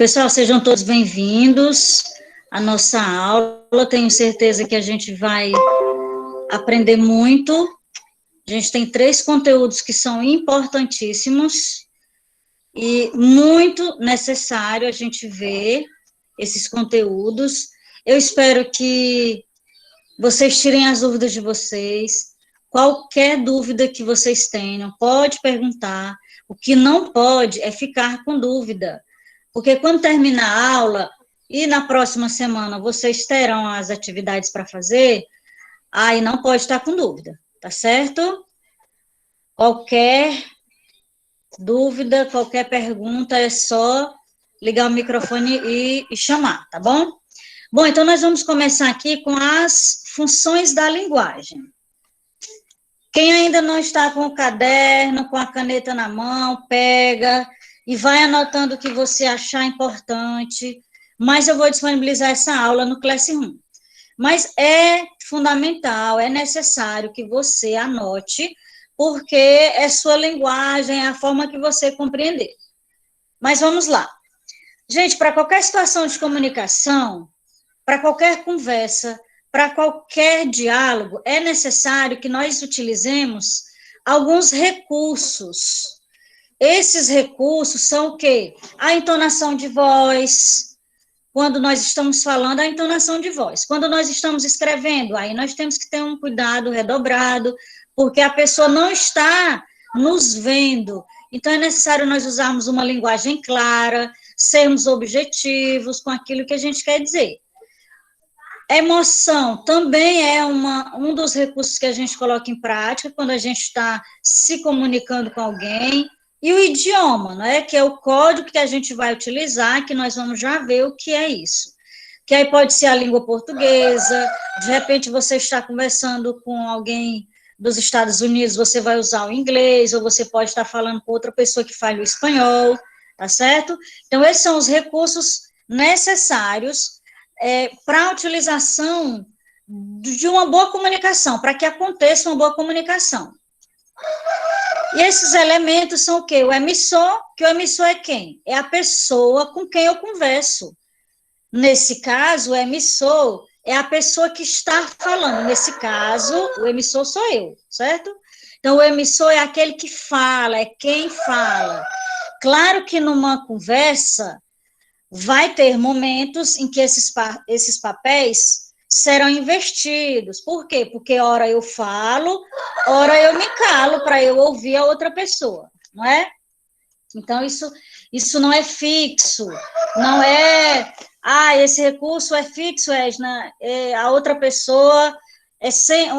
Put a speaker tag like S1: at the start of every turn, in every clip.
S1: Pessoal, sejam todos bem-vindos à nossa aula. Tenho certeza que a gente vai aprender muito. A gente tem 3 conteúdos que são importantíssimos e muito necessário a gente ver esses conteúdos. Eu espero que vocês tirem as dúvidas de vocês. Qualquer dúvida que vocês tenham, pode perguntar. O que não pode é ficar com dúvida. Porque quando termina a aula e na próxima semana vocês terão as atividades para fazer, aí não pode estar com dúvida, tá certo? Qualquer dúvida, qualquer pergunta, é só ligar o microfone e chamar, tá bom? Bom, então nós vamos começar aqui com as funções da linguagem. Quem ainda não está com o caderno, com a caneta na mão, pega e vai anotando o que você achar importante, mas eu vou disponibilizar essa aula no Classroom. Mas é fundamental, é necessário que você anote, porque é sua linguagem, é a forma que você compreender. Mas vamos lá. Gente, para qualquer situação de comunicação, para qualquer conversa, para qualquer diálogo, é necessário que nós utilizemos alguns recursos. Esses recursos são o quê? A entonação de voz, quando nós estamos falando, a entonação de voz. Quando nós estamos escrevendo, aí nós temos que ter um cuidado redobrado, porque a pessoa não está nos vendo. Então, é necessário nós usarmos uma linguagem clara, sermos objetivos com aquilo que a gente quer dizer. Emoção também é um dos recursos que a gente coloca em prática quando a gente está se comunicando com alguém. E o idioma, né, que é o código que a gente vai utilizar, que nós vamos já ver o que é isso. Que aí pode ser a língua portuguesa, de repente você está conversando com alguém dos Estados Unidos, você vai usar o inglês, ou você pode estar falando com outra pessoa que fale o espanhol, tá certo? Então, esses são os recursos necessários para a utilização de uma boa comunicação, para que aconteça uma boa comunicação. E esses elementos são o quê? O emissor, que o emissor é quem? É a pessoa com quem eu converso. Nesse caso, o emissor é a pessoa que está falando. Nesse caso, o emissor sou eu, certo? Então, o emissor é aquele que fala, é quem fala. Claro que numa conversa, vai ter momentos em que esses papéis serão invertidos. Por quê? Porque ora eu falo, ora eu me calo para eu ouvir a outra pessoa, não é? Então, isso não é fixo, não é, esse recurso é fixo, a outra pessoa,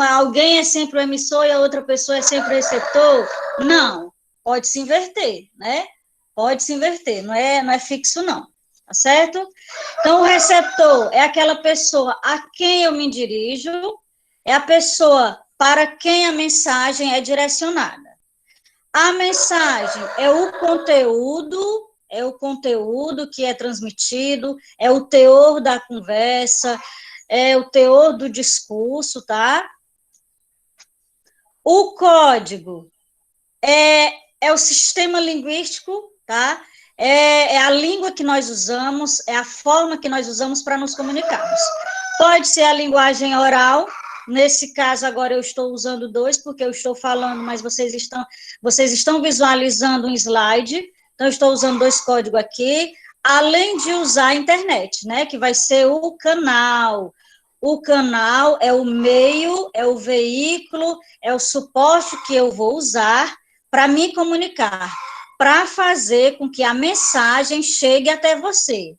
S1: alguém é sempre o emissor e a outra pessoa é sempre o receptor. Não, pode se inverter, né? Pode se inverter, não é fixo, não. Tá certo? Então, o receptor é aquela pessoa a quem eu me dirijo, é a pessoa para quem a mensagem é direcionada. A mensagem é o conteúdo que é transmitido, é o teor da conversa, é o teor do discurso, tá? O código é o sistema linguístico, tá? É a língua que nós usamos, é a forma que nós usamos para nos comunicarmos. Pode ser a linguagem oral, nesse caso agora eu estou usando 2, porque eu estou falando, mas vocês estão visualizando um slide, então eu estou usando 2 códigos aqui, além de usar a internet, né, que vai ser o canal. O canal é o meio, é o veículo, é o suporte que eu vou usar para me comunicar, para fazer com que a mensagem chegue até você.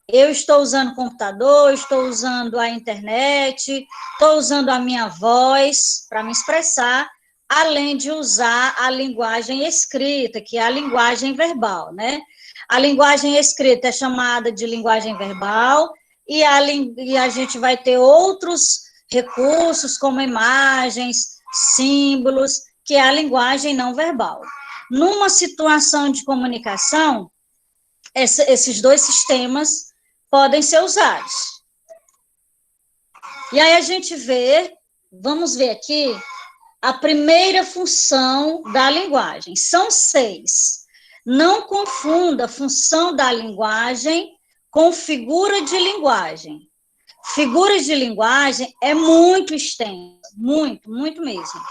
S1: Eu estou usando o computador, estou usando a internet, estou usando a minha voz para me expressar, além de usar a linguagem escrita, que é a linguagem verbal, né? A linguagem escrita é chamada de linguagem verbal, e a gente vai ter outros recursos, como imagens, símbolos, que é a linguagem não verbal. Numa situação de comunicação, esses 2 sistemas podem ser usados. E aí a gente vamos ver aqui, a primeira função da linguagem. São 6. Não confunda função da linguagem com figura de linguagem. Figuras de linguagem é muito extensa, muito, muito mesmo.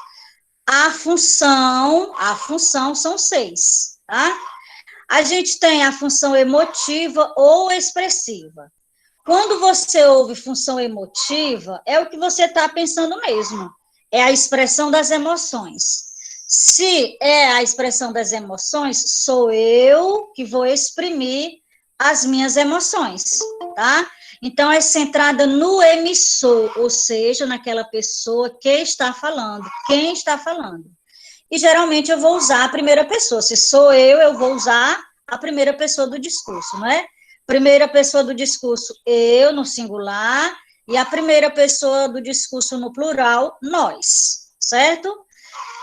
S1: A função são 6, tá? A gente tem a função emotiva ou expressiva. Quando você ouve função emotiva, é o que você está pensando mesmo. É a expressão das emoções. Se é a expressão das emoções, sou eu que vou exprimir as minhas emoções, tá? Então, é centrada no emissor, ou seja, naquela pessoa que está falando, quem está falando. E, geralmente, eu vou usar a primeira pessoa. Se sou eu vou usar a primeira pessoa do discurso, não é? Primeira pessoa do discurso, eu, no singular, e a primeira pessoa do discurso no plural, nós, certo?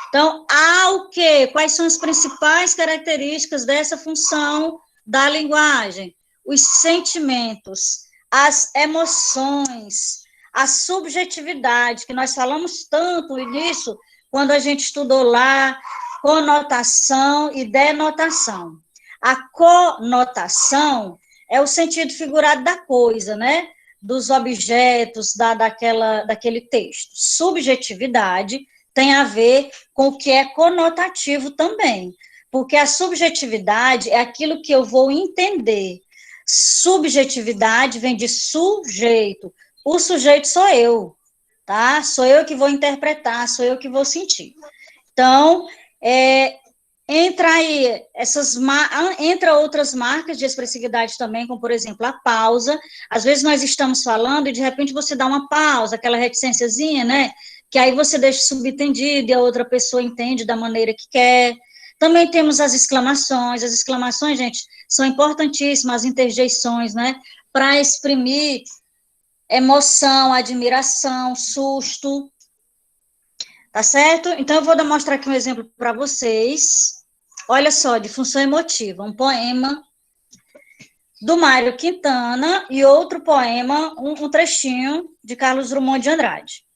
S1: Então, há o quê? Quais são as principais características dessa função da linguagem? Os sentimentos, as emoções, a subjetividade, que nós falamos tanto nisso quando a gente estudou lá, conotação e denotação. A conotação é o sentido figurado da coisa, né? Dos objetos, daquele texto. Subjetividade tem a ver com o que é conotativo também, porque a subjetividade é aquilo que eu vou entender. Subjetividade vem de sujeito. O sujeito sou eu, tá? Sou eu que vou interpretar, sou eu que vou sentir. Então, entra aí entra outras marcas de expressividade também, como, por exemplo, a pausa. Às vezes nós estamos falando e, de repente, você dá uma pausa, aquela reticênciazinha, né? Que aí você deixa subentendido e a outra pessoa entende da maneira que quer. Também temos as exclamações. As exclamações, gente, são importantíssimas, as interjeições, né? Para exprimir emoção, admiração, susto. Tá certo? Então, eu vou mostrar aqui um exemplo para vocês. Olha só, de função emotiva, um poema do Mário Quintana e outro poema, um trechinho de Carlos Drummond de Andrade.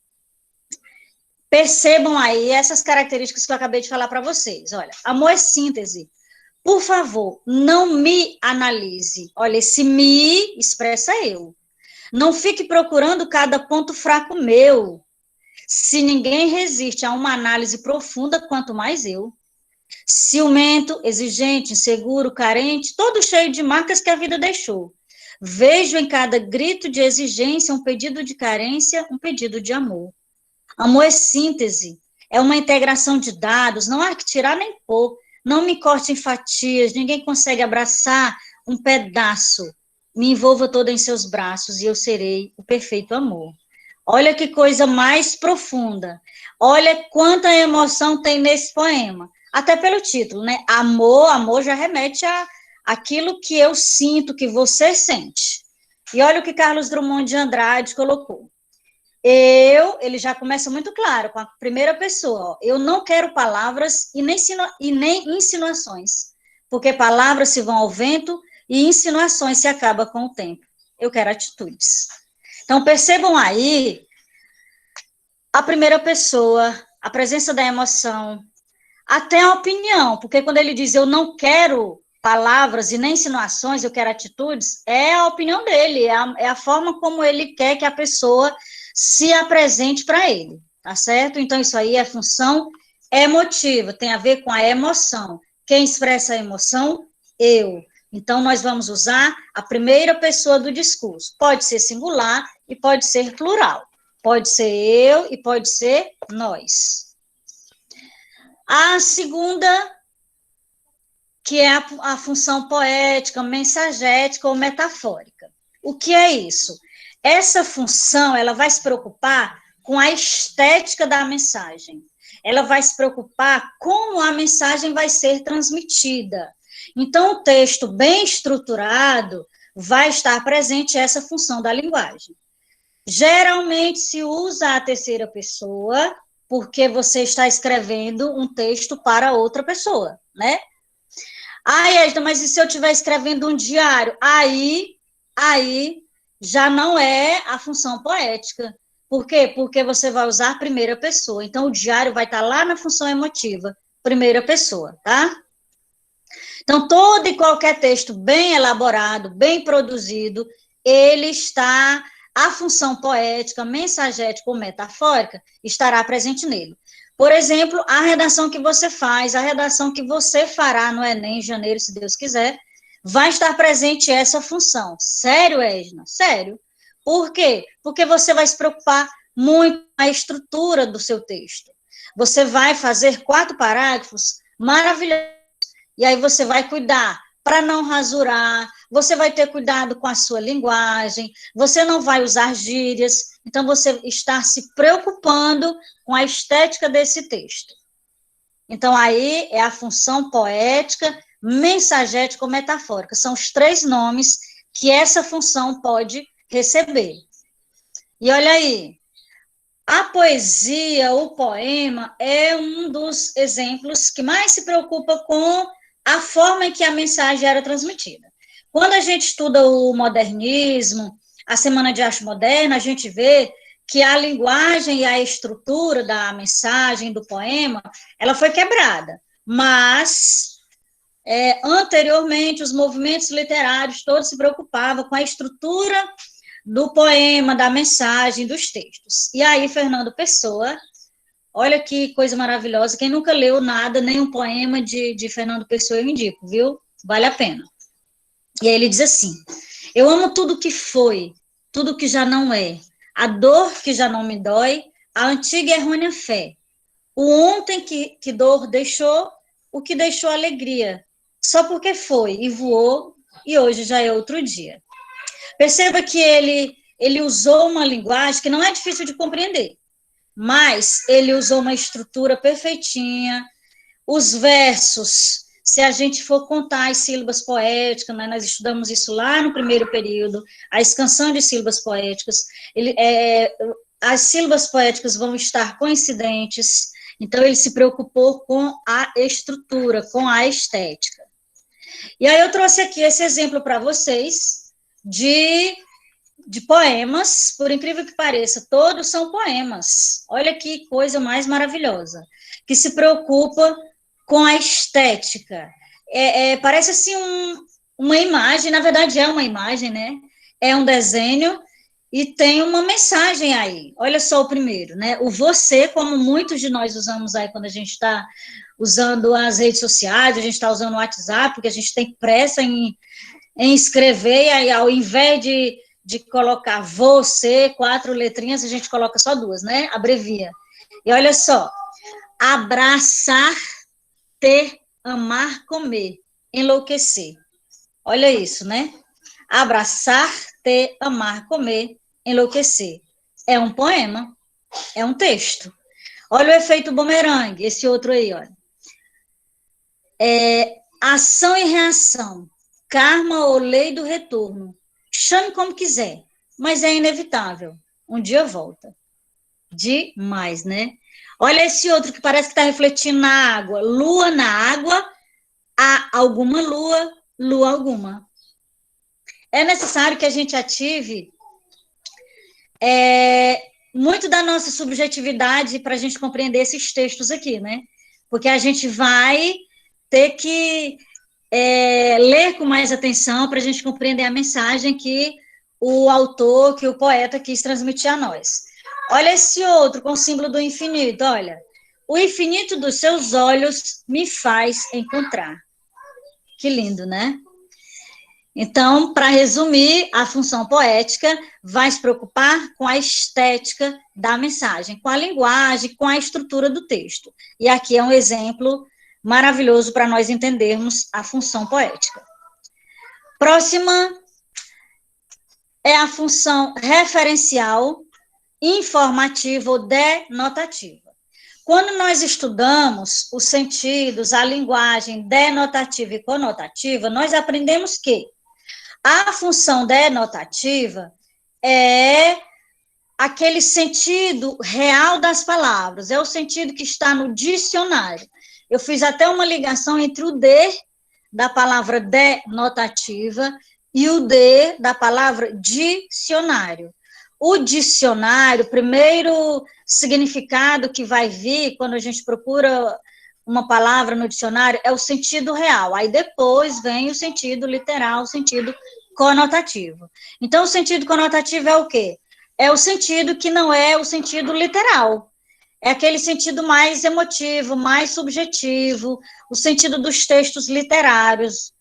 S1: Percebam aí essas características que eu acabei de falar para vocês. Olha, amor é síntese. Por favor, não me analise. Olha, esse me expressa eu. Não fique procurando cada ponto fraco meu. Se ninguém resiste a uma análise profunda, quanto mais eu. Ciumento, exigente, inseguro, carente, todo cheio de marcas que a vida deixou. Vejo em cada grito de exigência um pedido de carência, um pedido de amor. Amor é síntese, é uma integração de dados, não há que tirar nem pôr, não me corte em fatias, ninguém consegue abraçar um pedaço, me envolva toda em seus braços e eu serei o perfeito amor. Olha que coisa mais profunda, olha quanta emoção tem nesse poema, até pelo título, né? Amor, amor já remete àquilo que eu sinto, que você sente. E olha o que Carlos Drummond de Andrade colocou. Ele já começa muito claro, com a primeira pessoa, ó, eu não quero palavras e nem insinuações, porque palavras se vão ao vento e insinuações se acabam com o tempo. Eu quero atitudes. Então, percebam aí a primeira pessoa, a presença da emoção, até a opinião, porque quando ele diz eu não quero palavras e nem insinuações, eu quero atitudes, é a opinião dele, é a forma como ele quer que a pessoa se apresente para ele, tá certo? Então, isso aí é função emotiva, tem a ver com a emoção. Quem expressa a emoção? Eu. Então, nós vamos usar a primeira pessoa do discurso. Pode ser singular e pode ser plural. Pode ser eu e pode ser nós. A segunda, que é a função poética, mensagética ou metafórica. O que é isso? Essa função, ela vai se preocupar com a estética da mensagem. Ela vai se preocupar como a mensagem vai ser transmitida. Então, o texto bem estruturado vai estar presente essa função da linguagem. Geralmente se usa a terceira pessoa, porque você está escrevendo um texto para outra pessoa, né? Edna, mas e se eu estiver escrevendo um diário? Aí já não é a função poética. Por quê? Porque você vai usar a primeira pessoa. Então, o diário vai estar lá na função emotiva, primeira pessoa, tá? Então, todo e qualquer texto bem elaborado, bem produzido, ele está, a função poética, mensagética ou metafórica estará presente nele. Por exemplo, a redação que você faz, a redação que você fará no Enem em janeiro, se Deus quiser, vai estar presente essa função. Sério, Edna? Sério. Por quê? Porque você vai se preocupar muito com a estrutura do seu texto. Você vai fazer 4 parágrafos maravilhosos, e aí você vai cuidar para não rasurar, você vai ter cuidado com a sua linguagem, você não vai usar gírias, então você está se preocupando com a estética desse texto. Então, aí é a função poética, mensagética ou metafórica. São os 3 nomes que essa função pode receber. E olha aí, a poesia, o poema, é um dos exemplos que mais se preocupa com a forma em que a mensagem era transmitida. Quando a gente estuda o modernismo, a Semana de Arte Moderna, a gente vê que a linguagem e a estrutura da mensagem, do poema, ela foi quebrada. Mas, anteriormente, os movimentos literários todos se preocupavam com a estrutura do poema, da mensagem, dos textos. E aí, Fernando Pessoa, olha que coisa maravilhosa, quem nunca leu nada, nem um poema de Fernando Pessoa, eu indico, viu? Vale a pena. E aí ele diz assim: eu amo tudo que foi, tudo que já não é, a dor que já não me dói, a antiga e errônea fé, o ontem que dor deixou, o que deixou alegria, só porque foi e voou, e hoje já é outro dia. Perceba que ele usou uma linguagem que não é difícil de compreender, mas ele usou uma estrutura perfeitinha, os versos, se a gente for contar as sílabas poéticas, né, nós estudamos isso lá no primeiro período, a escansão de sílabas poéticas, as sílabas poéticas vão estar coincidentes, então ele se preocupou com a estrutura, com a estética. E aí eu trouxe aqui esse exemplo para vocês de poemas, por incrível que pareça, todos são poemas. Olha que coisa mais maravilhosa, que se preocupa com a estética. Parece assim uma imagem, na verdade é uma imagem, né? É um desenho e tem uma mensagem aí. Olha só o primeiro, né? O você, como muitos de nós usamos aí quando a gente está usando as redes sociais, a gente está usando o WhatsApp, porque a gente tem pressa em escrever, e aí ao invés de colocar você, 4 letrinhas, a gente coloca só 2, né? Abrevia. E olha só, abraçar, ter, amar, comer, enlouquecer. Olha isso, né? Abraçar, ter, amar, comer, enlouquecer. É um poema, é um texto. Olha o efeito bumerangue, esse outro aí, olha. Ação e reação, karma ou lei do retorno. Chame como quiser, mas é inevitável. Um dia volta. Demais, né? Olha esse outro que parece que está refletindo na água. Lua na água, há alguma lua, lua alguma. É necessário que a gente ative muito da nossa subjetividade para a gente compreender esses textos aqui, né? Porque a gente vai ter que ler com mais atenção para a gente compreender a mensagem que o autor, que o poeta quis transmitir a nós. Olha esse outro com o símbolo do infinito, olha. O infinito dos seus olhos me faz encontrar. Que lindo, né? Então, para resumir, a função poética vai se preocupar com a estética da mensagem, com a linguagem, com a estrutura do texto. E aqui é um exemplo maravilhoso para nós entendermos a função poética. Próxima é a função referencial, informativa ou denotativa. Quando nós estudamos os sentidos, a linguagem denotativa e conotativa, nós aprendemos que a função denotativa é aquele sentido real das palavras, é o sentido que está no dicionário. Eu fiz até uma ligação entre o de da palavra denotativa e o de da palavra dicionário. O dicionário, o primeiro significado que vai vir quando a gente procura uma palavra no dicionário, é o sentido real. Aí depois vem o sentido literal, o sentido conotativo. Então, o sentido conotativo é o quê? É o sentido que não é o sentido literal. É aquele sentido mais emotivo, mais subjetivo, o sentido dos textos literários,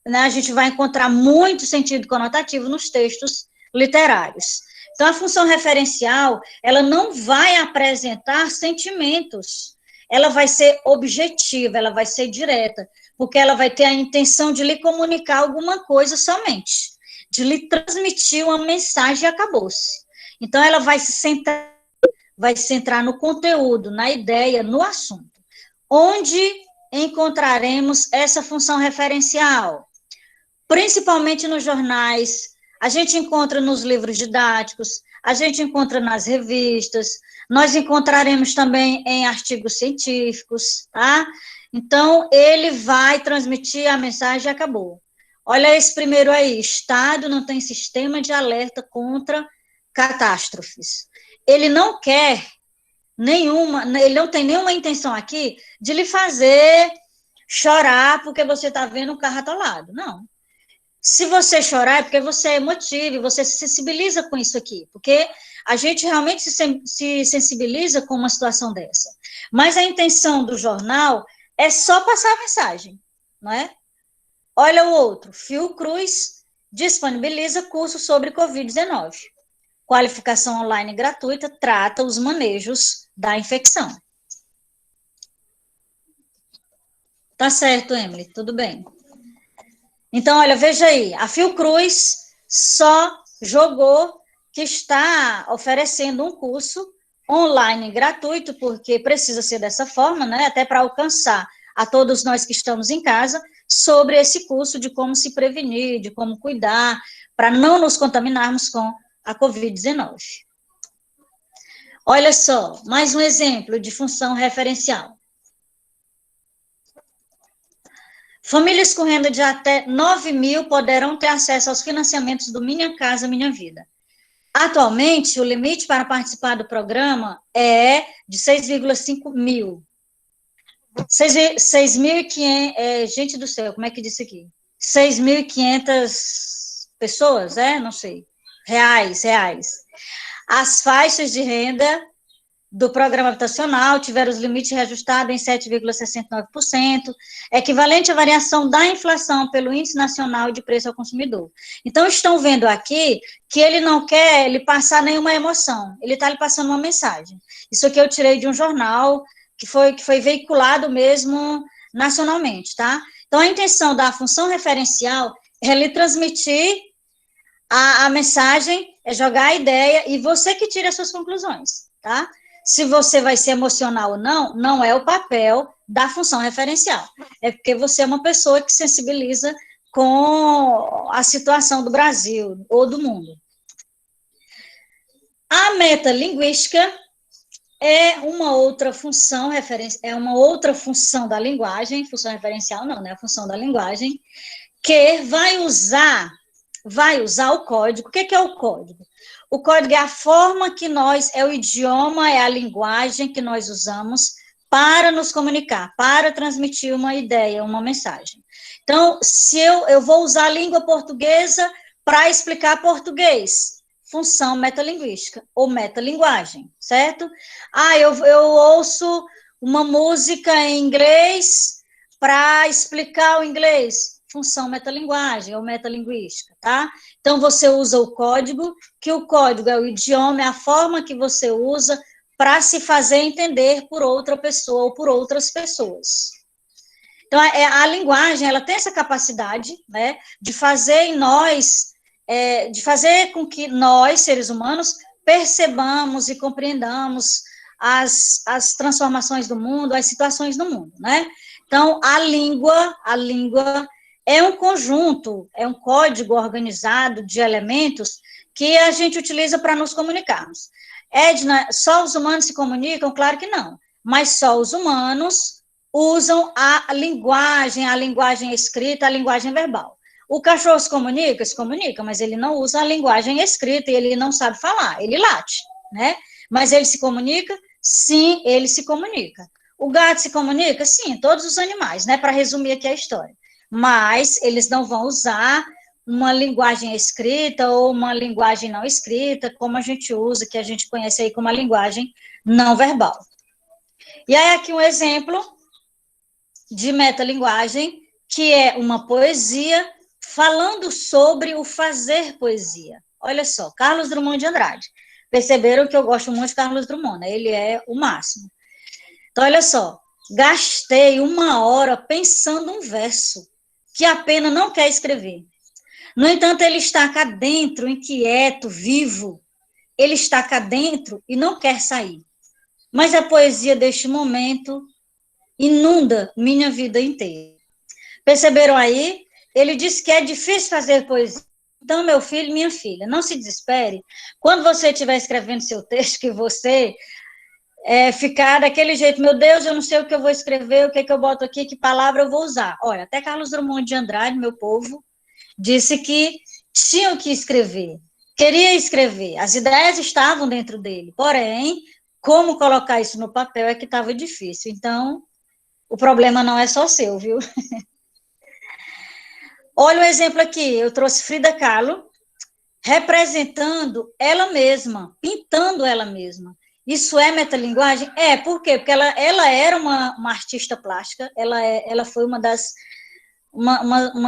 S1: né? A gente vai encontrar muito sentido conotativo nos textos literários. Então, a função referencial, ela não vai apresentar sentimentos, ela vai ser objetiva, ela vai ser direta, porque ela vai ter a intenção de lhe comunicar alguma coisa somente, de lhe transmitir uma mensagem e acabou-se. Então, ela vai se centrar no conteúdo, na ideia, no assunto. Onde encontraremos essa função referencial? Principalmente nos jornais, a gente encontra nos livros didáticos, a gente encontra nas revistas, nós encontraremos também em artigos científicos, tá? Então, ele vai transmitir a mensagem e acabou. Olha esse primeiro aí, Estado não tem sistema de alerta contra catástrofes. Ele não quer ele não tem nenhuma intenção aqui de lhe fazer chorar porque você está vendo um carro atolado, não. Se você chorar é porque você é emotivo, você se sensibiliza com isso aqui, porque a gente realmente se sensibiliza com uma situação dessa. Mas a intenção do jornal é só passar a mensagem, não é? Olha o outro, Fiocruz disponibiliza curso sobre Covid-19. Qualificação online gratuita trata os manejos da infecção. Tá certo, Emily, tudo bem. Então, olha, veja aí, a Fiocruz só jogou que está oferecendo um curso online gratuito, porque precisa ser dessa forma, né, até para alcançar a todos nós que estamos em casa, sobre esse curso de como se prevenir, de como cuidar, para não nos contaminarmos com a Covid-19. Olha só, mais um exemplo de função referencial. Famílias com renda de até 9 mil poderão ter acesso aos financiamentos do Minha Casa Minha Vida. Atualmente, o limite para participar do programa é de 6,5 mil. 6.500, gente do céu, como é que disse aqui? 6.500 pessoas, não sei, reais. As faixas de renda do programa habitacional tiveram os limites reajustados em 7,69%, equivalente à variação da inflação pelo Índice Nacional de Preço ao Consumidor. Então, estão vendo aqui que ele não quer lhe passar nenhuma emoção, ele está lhe passando uma mensagem. Isso aqui eu tirei de um jornal que foi veiculado mesmo nacionalmente, tá? Então, a intenção da função referencial é lhe transmitir a mensagem, é jogar a ideia e você que tira as suas conclusões, tá? Se você vai se emocionar ou não, não é o papel da função referencial. É porque você é uma pessoa que sensibiliza com a situação do Brasil ou do mundo. A metalinguística é uma outra função da linguagem, função referencial não, né? A função da linguagem, que vai usar o código. O que é o código? O código é a forma que é o idioma, é a linguagem que nós usamos para nos comunicar, para transmitir uma ideia, uma mensagem. Então, se eu vou usar a língua portuguesa para explicar português, função metalinguística ou metalinguagem, certo? Eu ouço uma música em inglês para explicar o inglês, função metalinguagem ou metalinguística, tá? Então, você usa o código, que o código é o idioma, é a forma que você usa para se fazer entender por outra pessoa ou por outras pessoas. Então, a linguagem, ela tem essa capacidade, né, de fazer em nós, de fazer com que nós, seres humanos, percebamos e compreendamos as transformações do mundo, as situações do mundo, né? Então, a língua é um conjunto, é um código organizado de elementos que a gente utiliza para nos comunicarmos. Edna, só os humanos se comunicam? Claro que não, mas só os humanos usam a linguagem escrita, a linguagem verbal. O cachorro se comunica, mas ele não usa a linguagem escrita e ele não sabe falar, ele late, né? Mas ele se comunica? Sim, ele se comunica. O gato se comunica? Sim, todos os animais, né? Para resumir aqui a história. Mas eles não vão usar uma linguagem escrita ou uma linguagem não escrita, como a gente usa, que a gente conhece aí como a linguagem não verbal. E aí aqui um exemplo de metalinguagem, que é uma poesia falando sobre o fazer poesia. Olha só, Carlos Drummond de Andrade. Perceberam que eu gosto muito de Carlos Drummond, né? Ele é o máximo. Então, olha só, gastei 1 hora pensando um verso que a pena não quer escrever. No entanto, ele está cá dentro, inquieto, vivo. Ele está cá dentro e não quer sair. Mas a poesia deste momento inunda minha vida inteira. Perceberam aí? Ele disse que é difícil fazer poesia. Então, meu filho, minha filha, não se desespere. Quando você estiver escrevendo seu texto, que você ficar daquele jeito, meu Deus, eu não sei o que eu vou escrever, o que, que eu boto aqui, que palavra eu vou usar. Olha, até Carlos Drummond de Andrade, meu povo, disse que tinham que escrever, queria escrever, as ideias estavam dentro dele, porém, como colocar isso no papel é que estava difícil. Então, o problema não é só seu, viu? Olha o exemplo aqui, eu trouxe Frida Kahlo, representando ela mesma, pintando ela mesma. Isso é metalinguagem? É, por quê? Porque ela era uma artista plástica, ela foi uma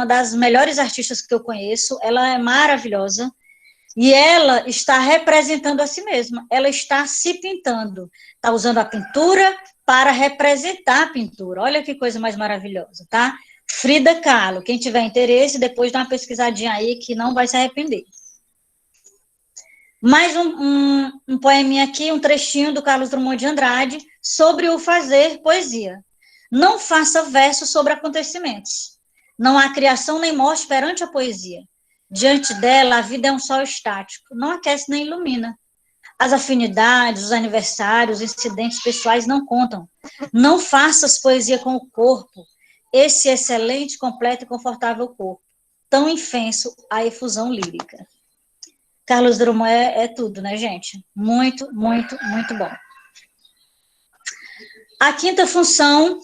S1: das melhores artistas que eu conheço, ela é maravilhosa, e ela está representando a si mesma, ela está se pintando, está usando a pintura para representar a pintura. Olha que coisa mais maravilhosa, tá? Frida Kahlo, quem tiver interesse, depois dá uma pesquisadinha aí que não vai se arrepender. Mais um poeminha aqui, um trechinho do Carlos Drummond de Andrade, sobre o fazer poesia. Não faça versos sobre acontecimentos. Não há criação nem morte perante a poesia. Diante dela, a vida é um sol estático, não aquece nem ilumina. As afinidades, os aniversários, os incidentes pessoais não contam. Não faças poesia com o corpo, esse excelente, completo e confortável corpo, tão infenso a efusão lírica. Carlos Drummond é tudo, né, gente? Muito, muito, muito bom. A quinta função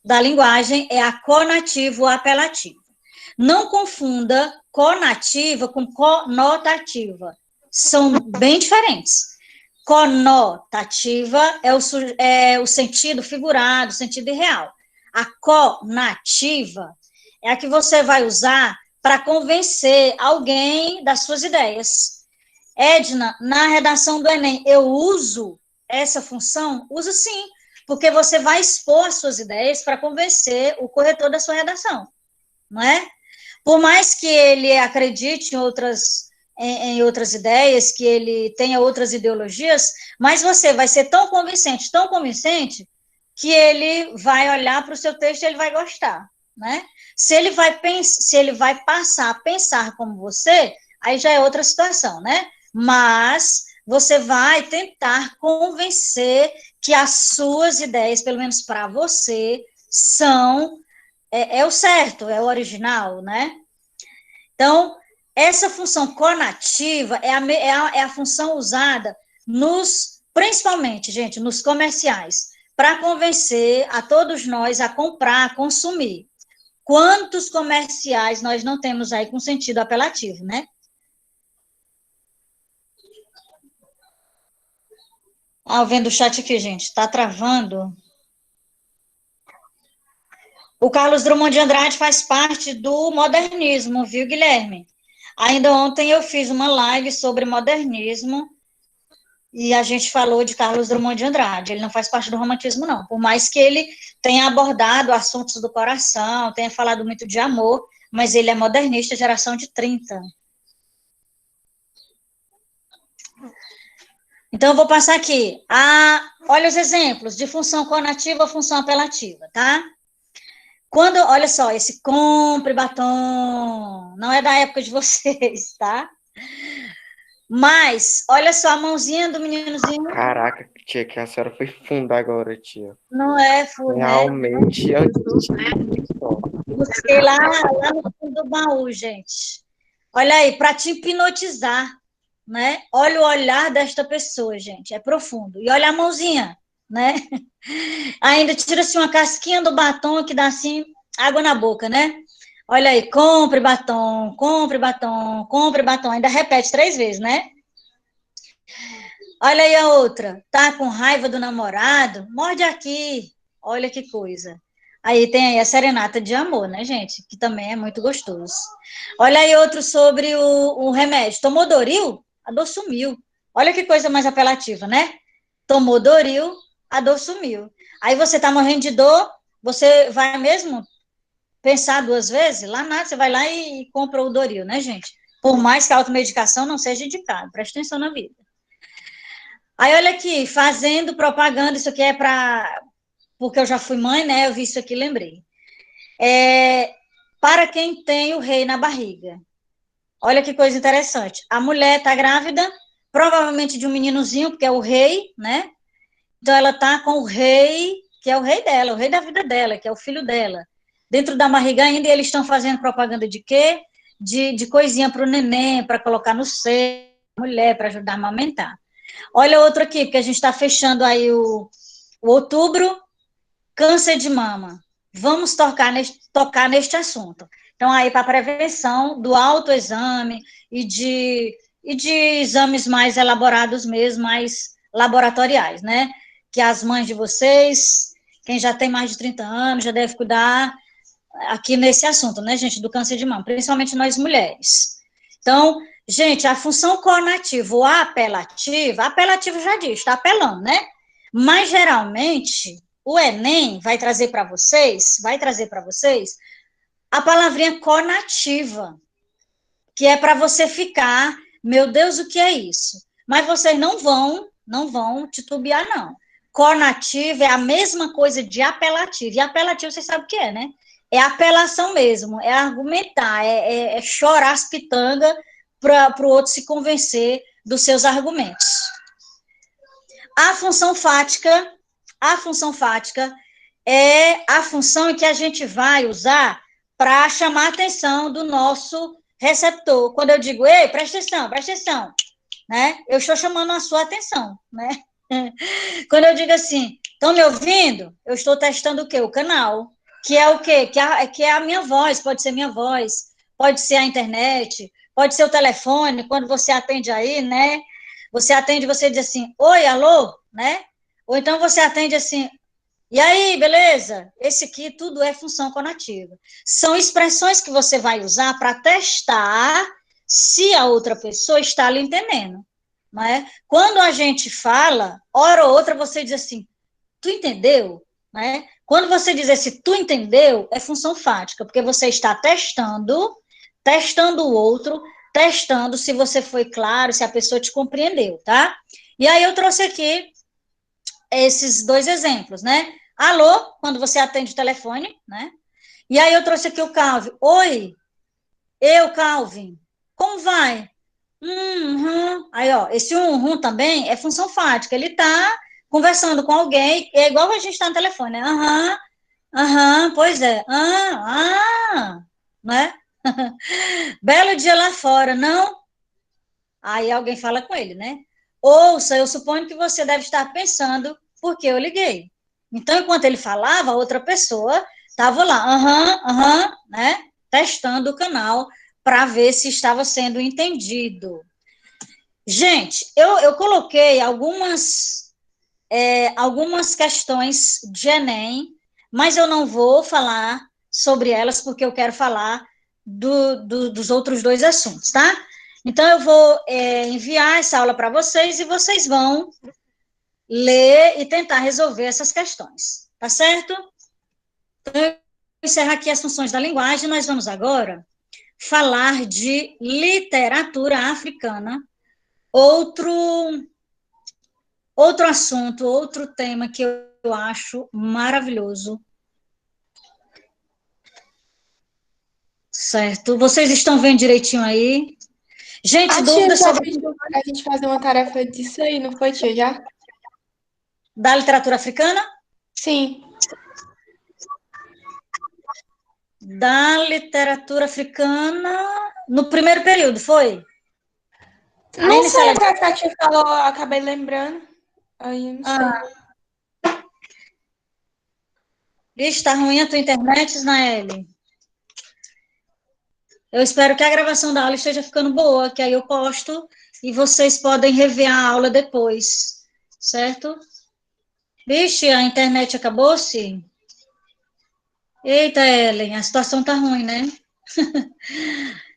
S1: da linguagem é a conativo-apelativa. Não confunda conativa com conotativa. São bem diferentes. Conotativa é o sentido figurado, o sentido irreal. A conativa é a que você vai usar para convencer alguém das suas ideias. Edna, na redação do Enem, eu uso essa função? Uso sim, porque você vai expor as suas ideias para convencer o corretor da sua redação, não é? Por mais que ele acredite em outras ideias, que ele tenha outras ideologias, mas você vai ser tão convincente, que ele vai olhar para o seu texto e ele vai gostar, né? Se ele vai passar a pensar como você, aí já é outra situação, né? Mas você vai tentar convencer que as suas ideias, pelo menos para você, são o certo, é o original, né? Então, essa função conativa é a função usada principalmente, gente, nos comerciais, para convencer a todos nós a comprar, a consumir. Quantos comerciais nós não temos aí com sentido apelativo, né? Vendo o chat aqui, gente, está travando. O Carlos Drummond de Andrade faz parte do modernismo, viu, Guilherme? Ainda ontem eu fiz uma live sobre modernismo e a gente falou de Carlos Drummond de Andrade. Ele não faz parte do romantismo, não. Por mais que ele tenha abordado assuntos do coração, tenha falado muito de amor, mas ele é modernista, geração de 30. Então, eu vou passar aqui. Olha os exemplos de função conativa ou função apelativa, tá? Olha só, esse compre batom, não é da época de vocês, tá? Mas, olha só, a mãozinha do meninozinho.
S2: Caraca, tia, que a senhora foi funda agora, tia.
S1: Não é, Fu, né?
S2: Realmente,
S1: Busquei lá no fundo do baú, gente. Olha aí, para te hipnotizar, né? Olha o olhar desta pessoa, gente, é profundo. E olha a mãozinha, né? Ainda tira assim uma casquinha do batom que dá assim água na boca, né? Olha aí, compre batom, compre batom, compre batom. Ainda repete 3 vezes, né? Olha aí a outra. Tá com raiva do namorado? Morde aqui. Olha que coisa. Aí tem aí a serenata de amor, né, gente? Que também é muito gostoso. Olha aí outro sobre o remédio. Tomou Doril? A dor sumiu. Olha que coisa mais apelativa, né? Tomou Doril, a dor sumiu. Aí você tá morrendo de dor, você vai mesmo pensar 2 vezes? Lá nada, você vai lá e compra o Doril, né, gente? Por mais que a automedicação não seja indicada. Presta atenção na vida. Aí, olha aqui, fazendo propaganda, isso aqui é para... Porque eu já fui mãe, né? Eu vi isso aqui e lembrei. Para quem tem o rei na barriga. Olha que coisa interessante. A mulher está grávida, provavelmente de um meninozinho, porque é o rei, né? Então, ela está com o rei, que é o rei dela, o rei da vida dela, que é o filho dela. Dentro da barriga ainda, e eles estão fazendo propaganda de quê? De coisinha para o neném, para colocar no seio, mulher, para ajudar a amamentar. Olha outro aqui, porque a gente está fechando aí o outubro, câncer de mama. Vamos tocar neste assunto. Então, aí, para a prevenção do autoexame e de exames mais elaborados mesmo, mais laboratoriais, né? Que as mães de vocês, quem já tem mais de 30 anos, já deve cuidar aqui nesse assunto, né, gente, do câncer de mama, principalmente nós mulheres. Então, gente, a função conativa ou apelativa já diz, está apelando, né? Mas, geralmente, o Enem vai trazer para vocês a palavrinha conativa, que é para você ficar, meu Deus, o que é isso? Mas vocês não vão titubear, não. Conativa é a mesma coisa de apelativo. E apelativo, vocês sabem o que é, né? É apelação mesmo, é argumentar, é chorar as pitangas para o outro se convencer dos seus argumentos. A função fática é a função em que a gente vai usar para chamar a atenção do nosso receptor. Quando eu digo, ei, presta atenção, né? Eu estou chamando a sua atenção, né? Quando eu digo assim, estão me ouvindo? Eu estou testando o quê? O canal, que é o quê? Que é a minha voz, pode ser minha voz, pode ser a internet, pode ser o telefone, quando você atende aí, né? Você atende, você diz assim, oi, alô, né? Ou então você atende assim, e aí, beleza? Esse aqui tudo é função conativa. São expressões que você vai usar para testar se a outra pessoa está lhe entendendo. Não é? Quando a gente fala, hora ou outra você diz assim, tu entendeu? Né? Quando você diz esse tu entendeu, é função fática, porque você está testando o outro, testando se você foi claro, se a pessoa te compreendeu, tá? E aí eu trouxe aqui esses 2 exemplos, né? Alô, quando você atende o telefone, né? E aí eu trouxe aqui o Calvin. Oi, Calvin, como vai? Aí, ó, esse também é função fática. Ele tá conversando com alguém, é igual a gente tá no telefone, né? Pois é. Né? Belo dia lá fora, não? Aí alguém fala com ele, né? Ouça, eu suponho que você deve estar pensando por que eu liguei. Então, enquanto ele falava, a outra pessoa estava lá, né? Testando o canal para ver se estava sendo entendido. Gente, eu coloquei algumas questões de Enem, mas eu não vou falar sobre elas, porque eu quero falar dos outros 2 assuntos, tá? Então, eu vou enviar essa aula para vocês e vocês vão ler e tentar resolver essas questões, tá certo? Então, eu vou encerrar aqui as funções da linguagem, nós vamos agora falar de literatura africana, outro assunto, outro tema que eu acho maravilhoso. Certo? Vocês estão vendo direitinho aí? Gente,
S3: A tia
S1: dúvida
S3: já
S1: sobre
S3: pediu para a gente fazer uma tarefa disso aí, não foi, tia? Já?
S1: da literatura africana?
S3: Sim.
S1: Da literatura africana no primeiro período, foi?
S3: Não sei, agora que a tia falou, eu acabei lembrando. Aí, não sei.
S1: Vixe, tá ruim a tua internet, Isnaele? Eu espero que a gravação da aula esteja ficando boa, que aí eu posto e vocês podem rever a aula depois, certo? Vixe, a internet acabou-se? Eita, Ellen, a situação tá ruim, né?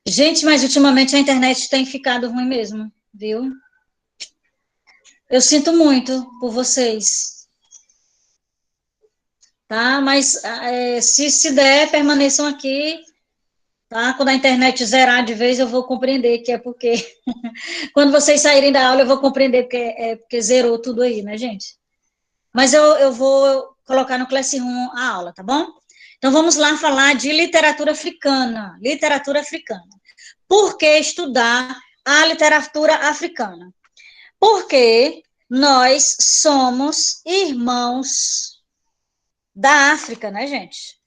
S1: Gente, mas ultimamente a internet tem ficado ruim mesmo, viu? Eu sinto muito por vocês, tá? Mas se der, permaneçam aqui, tá? Quando a internet zerar de vez, eu vou compreender que é porque... Quando vocês saírem da aula, eu vou compreender que é porque zerou tudo aí, né, gente? Mas eu vou colocar no Classroom a aula, tá bom? Então, vamos lá falar de literatura africana. Literatura africana. Por que estudar a literatura africana? Porque nós somos irmãos da África, né, gente?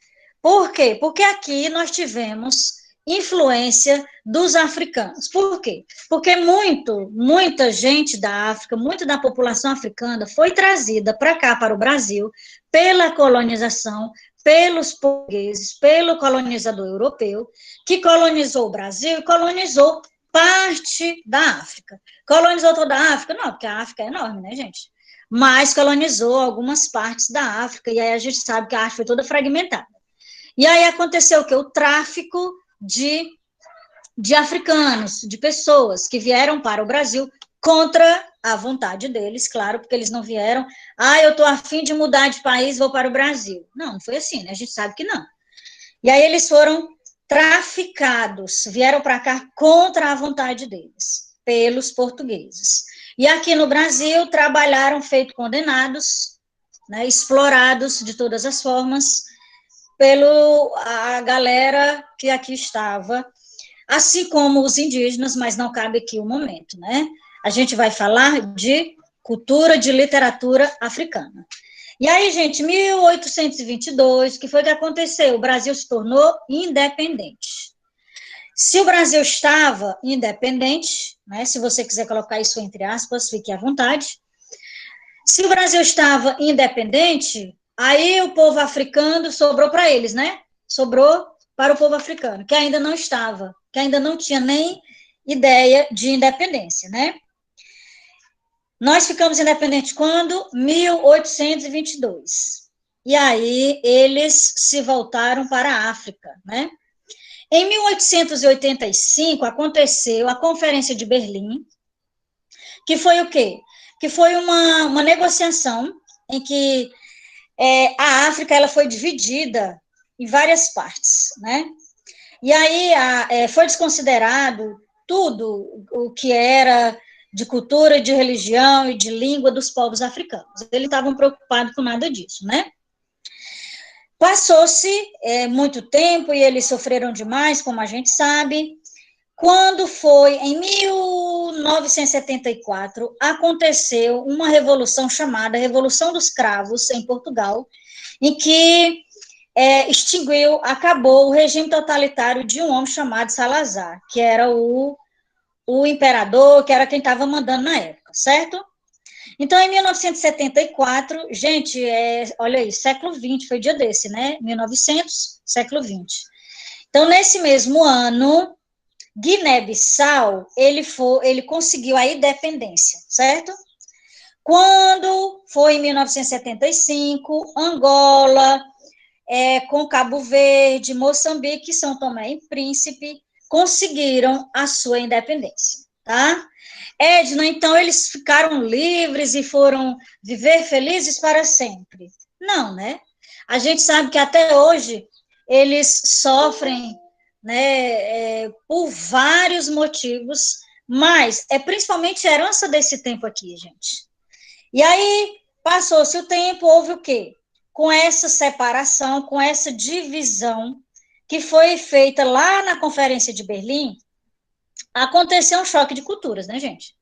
S1: Por quê? Porque aqui nós tivemos influência dos africanos. Por quê? Porque muita gente da África, muita da população africana foi trazida para cá, para o Brasil, pela colonização, pelos portugueses, pelo colonizador europeu, que colonizou o Brasil e colonizou parte da África. Colonizou toda a África? Não, porque a África é enorme, né, gente? Mas colonizou algumas partes da África, e aí a gente sabe que a África foi toda fragmentada. E aí aconteceu o quê? O tráfico de africanos, de pessoas que vieram para o Brasil contra a vontade deles, claro, porque eles não vieram, eu estou a fim de mudar de país, vou para o Brasil. Não foi assim, né? A gente sabe que não. E aí eles foram traficados, vieram para cá contra a vontade deles, pelos portugueses. E aqui no Brasil trabalharam feito condenados, né, explorados de todas as formas, a galera que aqui estava, assim como os indígenas, mas não cabe aqui o momento, né? A gente vai falar de cultura, de literatura africana. E aí, gente, 1822, o que foi que aconteceu? O Brasil se tornou independente. Se o Brasil estava independente, né, se você quiser colocar isso entre aspas, fique à vontade. Se o Brasil estava independente, aí o povo africano sobrou para eles, né? Sobrou para o povo africano, que ainda não estava, que ainda não tinha nem ideia de independência, né? Nós ficamos independentes quando? 1822. E aí eles se voltaram para a África, né? Em 1885 aconteceu a Conferência de Berlim, que foi o quê? Que foi uma negociação em que a África ela foi dividida em várias partes, né? E aí foi desconsiderado tudo o que era de cultura, de religião e de língua dos povos africanos. Eles estavam preocupados com nada disso, né? Passou-se muito tempo e eles sofreram demais, como a gente sabe. Quando foi em 1974, aconteceu uma revolução chamada Revolução dos Cravos, em Portugal, em que extinguiu, acabou o regime totalitário de um homem chamado Salazar, que era o imperador, que era quem estava mandando na época, certo? Então, em 1974, gente, olha aí, século XX, foi dia desse, né? 1900, século XX. Então, nesse mesmo ano, Guiné-Bissau, ele conseguiu a independência, certo? Quando foi em 1975, Angola, com Cabo Verde, Moçambique, São Tomé e Príncipe, conseguiram a sua independência, tá? Edna, então eles ficaram livres e foram viver felizes para sempre? Não, né? A gente sabe que até hoje eles sofrem, né, por vários motivos, mas é principalmente a herança desse tempo aqui, gente. E aí, passou-se o tempo, houve o quê? Com essa separação, com essa divisão que foi feita lá na Conferência de Berlim, aconteceu um choque de culturas, né, gente?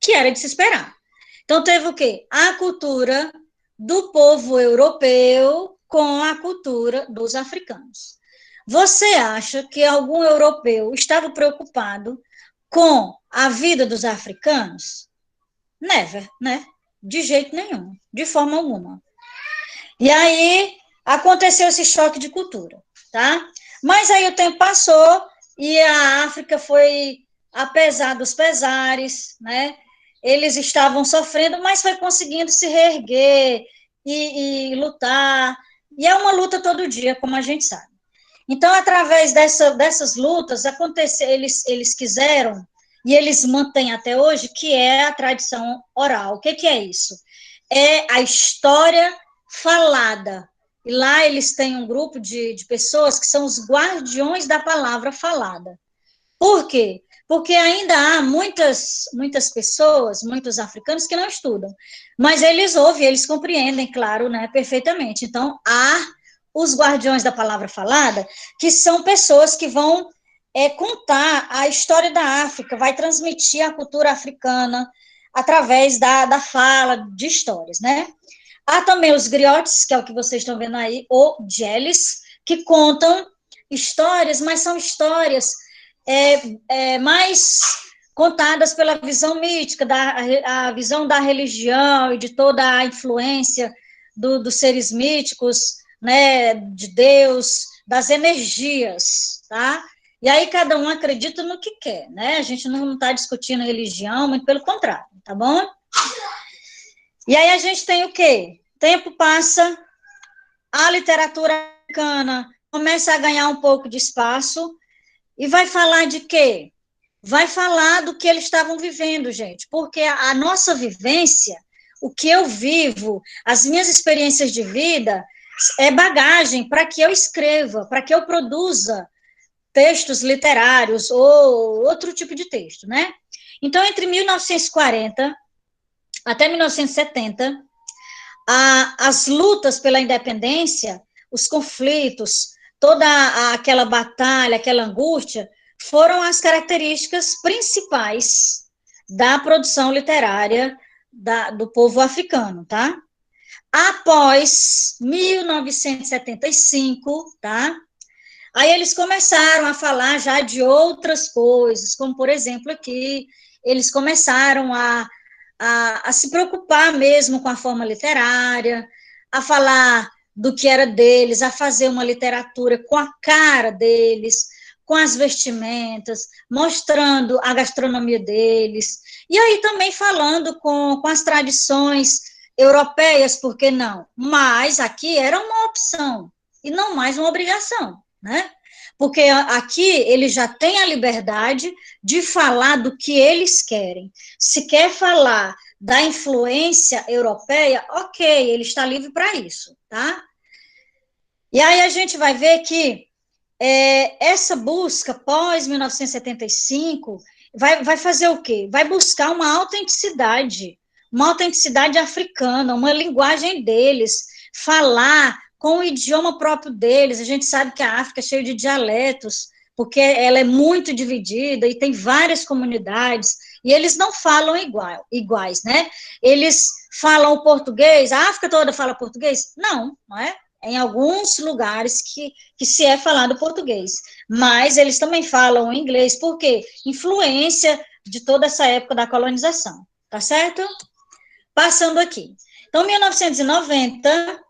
S1: Que era de se esperar. Então, teve o quê? A cultura do povo europeu com a cultura dos africanos. Você acha que algum europeu estava preocupado com a vida dos africanos? Never, né? De jeito nenhum, de forma alguma. E aí, aconteceu esse choque de cultura, tá? Mas aí o tempo passou e a África foi, apesar dos pesares, né? Eles estavam sofrendo, mas foi conseguindo se reerguer e lutar. E é uma luta todo dia, como a gente sabe. Então, através dessas lutas, eles quiseram, e eles mantêm até hoje, que é a tradição oral. O que é isso? É a história falada. E lá eles têm um grupo de pessoas que são os guardiões da palavra falada. Por quê? Porque ainda há muitas pessoas, muitos africanos que não estudam, mas eles ouvem, eles compreendem, claro, né, perfeitamente. Então, há os guardiões da palavra falada, que são pessoas que vão contar a história da África, vai transmitir a cultura africana através da fala de histórias, né? Há também os griotes, que é o que vocês estão vendo aí, ou geles, que contam histórias, mas são histórias mais contadas pela visão mítica, a visão da religião e de toda a influência dos seres míticos, né, de Deus, das energias, tá? E aí cada um acredita no que quer, né? A gente não está discutindo religião, muito pelo contrário, tá bom? E aí a gente tem o quê? Tempo passa, a literatura americana começa a ganhar um pouco de espaço e vai falar de quê? Vai falar do que eles estavam vivendo, gente, porque a nossa vivência, o que eu vivo, as minhas experiências de vida, é bagagem para que eu escreva, para que eu produza textos literários ou outro tipo de texto, né? Então, entre 1940 até 1970, as lutas pela independência, os conflitos, toda aquela batalha, aquela angústia, foram as características principais da produção literária do povo africano, tá? Após 1975, tá? Aí eles começaram a falar já de outras coisas, como, por exemplo, aqui, eles começaram a se preocupar mesmo com a forma literária, a falar do que era deles, a fazer uma literatura com a cara deles, com as vestimentas, mostrando a gastronomia deles, e aí também falando com as tradições europeias, por que não? Mas aqui era uma opção, e não mais uma obrigação, né? Porque aqui eles já têm a liberdade de falar do que eles querem. Se quer falar da influência europeia, ok, ele está livre para isso, tá? E aí a gente vai ver que essa busca pós-1975 vai fazer o quê? Vai buscar uma autenticidade africana, uma linguagem deles, falar com o idioma próprio deles. A gente sabe que a África é cheia de dialetos, porque ela é muito dividida e tem várias comunidades, e eles não falam iguais, né? Eles falam o português, a África toda fala português? Não, não é? Em alguns lugares que se é falado português, mas eles também falam inglês, por quê? Influência de toda essa época da colonização, tá certo? Passando aqui. Então, em 1990,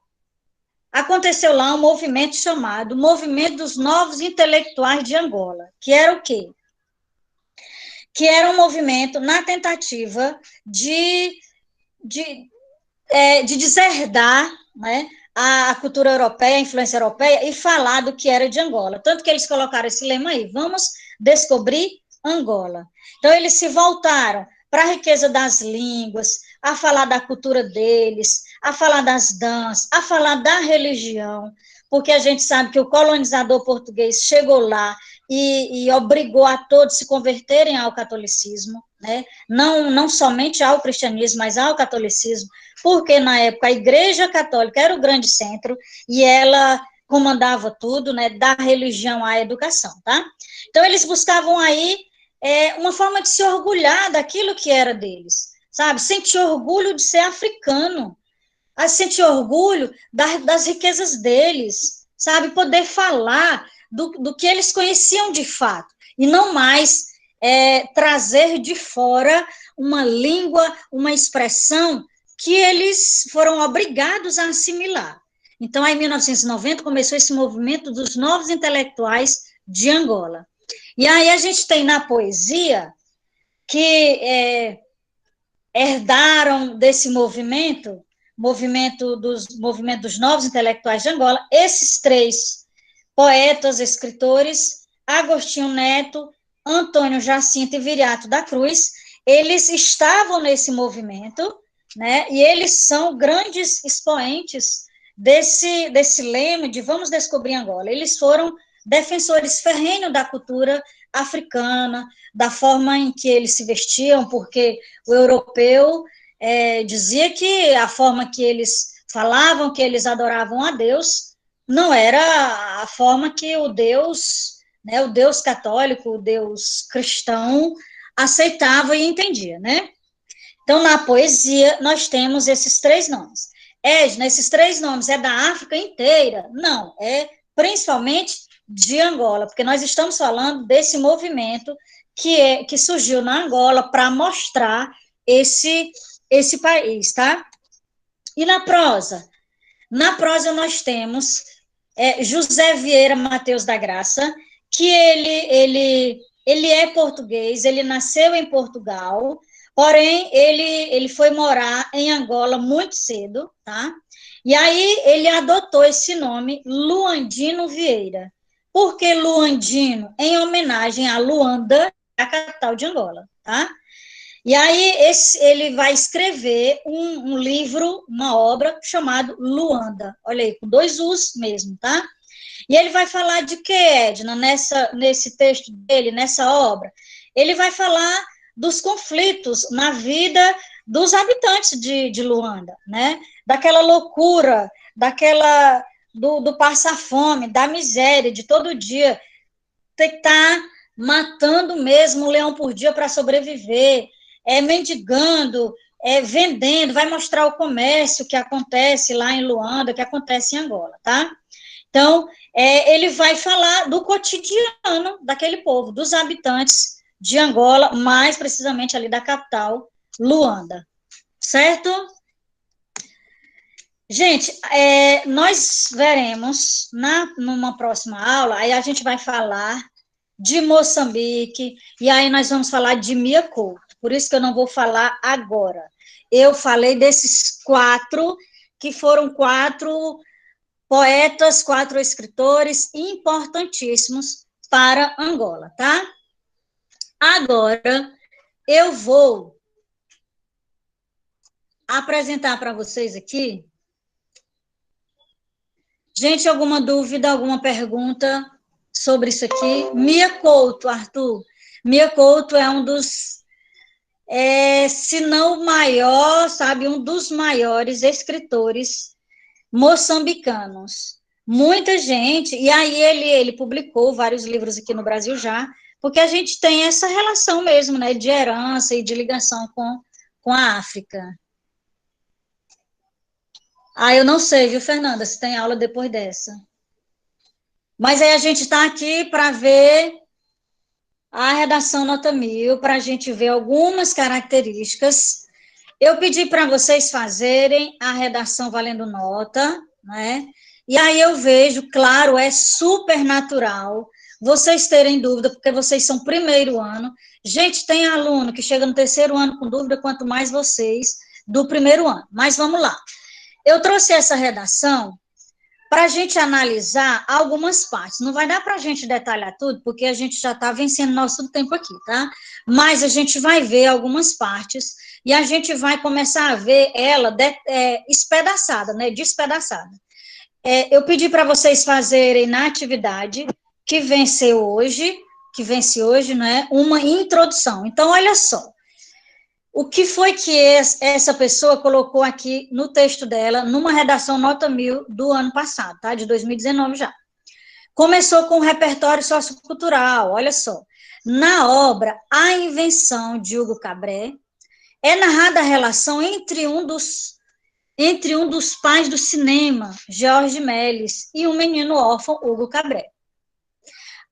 S1: aconteceu lá um movimento chamado Movimento dos Novos Intelectuais de Angola, que era o quê? Que era um movimento na tentativa de deserdar, né, a cultura europeia, a influência europeia, e falar do que era de Angola. Tanto que eles colocaram esse lema aí, vamos descobrir Angola. Então, eles se voltaram para a riqueza das línguas, a falar da cultura deles, a falar das danças, a falar da religião, porque a gente sabe que o colonizador português chegou lá e obrigou a todos se converterem ao catolicismo, né? Não somente ao cristianismo, mas ao catolicismo, porque na época a Igreja Católica era o grande centro e ela comandava tudo, né, da religião à educação, tá? Então eles buscavam aí uma forma de se orgulhar daquilo que era deles, sabe? Sentir orgulho de ser africano, a sentir orgulho das riquezas deles, sabe? Poder falar do que eles conheciam de fato, e não mais trazer de fora uma língua, uma expressão que eles foram obrigados a assimilar. Então, aí, em 1990, começou esse movimento dos novos intelectuais de Angola. E aí a gente tem na poesia que herdaram desse movimento dos novos intelectuais de Angola, esses três poetas, escritores, Agostinho Neto, Antônio Jacinto e Viriato da Cruz, eles estavam nesse movimento, né, e eles são grandes expoentes desse lema de vamos descobrir Angola. Eles foram defensores ferrenhos da cultura africana, da forma em que eles se vestiam, porque o europeu dizia que a forma que eles falavam, que eles adoravam a Deus, não era a forma que o Deus, né, o Deus católico, o Deus cristão, aceitava e entendia, né? Então, na poesia, nós temos esses três nomes. Edna, esses três nomes é da África inteira? Não, é principalmente de Angola, porque nós estamos falando desse movimento que surgiu na Angola para mostrar esse país, tá? E na prosa? Na prosa nós temos José Vieira Mateus da Graça, que ele é português, ele nasceu em Portugal, porém ele foi morar em Angola muito cedo, tá? E aí ele adotou esse nome, Luandino Vieira. Por que Luandino? Em homenagem a Luanda, a capital de Angola, tá? E aí ele vai escrever um livro, uma obra chamado Luanda. Olha aí, com 2 U's mesmo, tá? E ele vai falar de que, Edna, nesse texto dele, nessa obra? Ele vai falar dos conflitos na vida dos habitantes de Luanda, né? Daquela loucura, do passar fome, da miséria, de todo dia ter que estar matando mesmo um leão por dia para sobreviver, mendigando, vendendo, vai mostrar o comércio que acontece lá em Luanda, que acontece em Angola, tá? Então, ele vai falar do cotidiano daquele povo, dos habitantes de Angola, mais precisamente ali da capital, Luanda, certo? Gente, nós veremos numa próxima aula, aí a gente vai falar de Moçambique, e aí nós vamos falar de Mia Couto, por isso que eu não vou falar agora. Eu falei desses 4, que foram 4 poetas, 4 escritores importantíssimos para Angola, tá? Agora, eu vou apresentar para vocês aqui. Gente, alguma dúvida, alguma pergunta sobre isso aqui? Mia Couto, Arthur. Mia Couto é um dos, se não o maior, sabe, um dos maiores escritores moçambicanos. Muita gente, e aí ele publicou vários livros aqui no Brasil já, porque a gente tem essa relação mesmo, né, de herança e de ligação com a África. Eu não sei, viu, Fernanda, se tem aula depois dessa. Mas aí a gente está aqui para ver a redação nota 1000, para a gente ver algumas características. Eu pedi para vocês fazerem a redação valendo nota, né? E aí eu vejo, claro, é super natural vocês terem dúvida, porque vocês são primeiro ano. Gente, tem aluno que chega no terceiro ano com dúvida, quanto mais vocês do primeiro ano. Mas vamos lá. Eu trouxe essa redação para a gente analisar algumas partes. Não vai dar para a gente detalhar tudo, porque a gente já está vencendo nosso tempo aqui, tá? Mas a gente vai ver algumas partes e a gente vai começar a ver ela espedaçada, né? Despedaçada. Eu pedi para vocês fazerem na atividade que vence hoje, né? Uma introdução. Então, olha só. O que foi que essa pessoa colocou aqui no texto dela, numa redação nota 1000 do ano passado, tá? De 2019 já. Começou com o repertório sociocultural, olha só. Na obra A Invenção, de Hugo Cabret, é narrada a relação entre um dos pais do cinema, George Méliès, e um menino órfão, Hugo Cabret.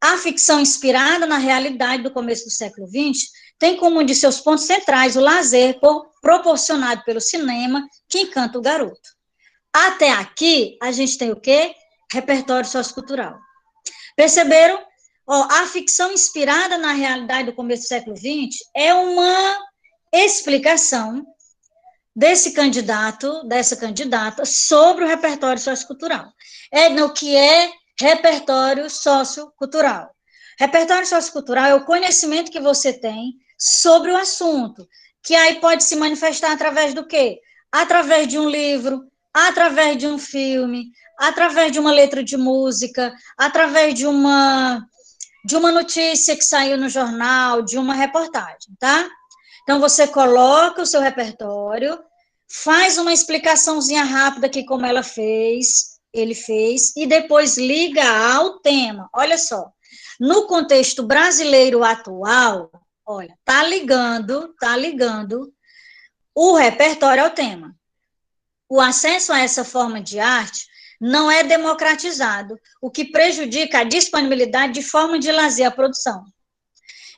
S1: A ficção inspirada na realidade do começo do século XX tem como um de seus pontos centrais o lazer proporcionado pelo cinema que encanta o garoto. Até aqui, a gente tem o quê? Repertório sociocultural. Perceberam? Ó, a ficção inspirada na realidade do começo do século XX é uma explicação desse candidato, dessa candidata, sobre o repertório sociocultural. O que é repertório sociocultural? Repertório sociocultural é o conhecimento que você tem sobre o assunto, que aí pode se manifestar através do quê? Através de um livro, através de um filme, através de uma letra de música, através de uma notícia que saiu no jornal, de uma reportagem, tá? Então, você coloca o seu repertório, faz uma explicaçãozinha rápida aqui como ele fez, e depois liga ao tema. Olha só, no contexto brasileiro atual, olha, tá ligando o repertório ao tema. O acesso a essa forma de arte não é democratizado, o que prejudica a disponibilidade de forma de lazer à produção.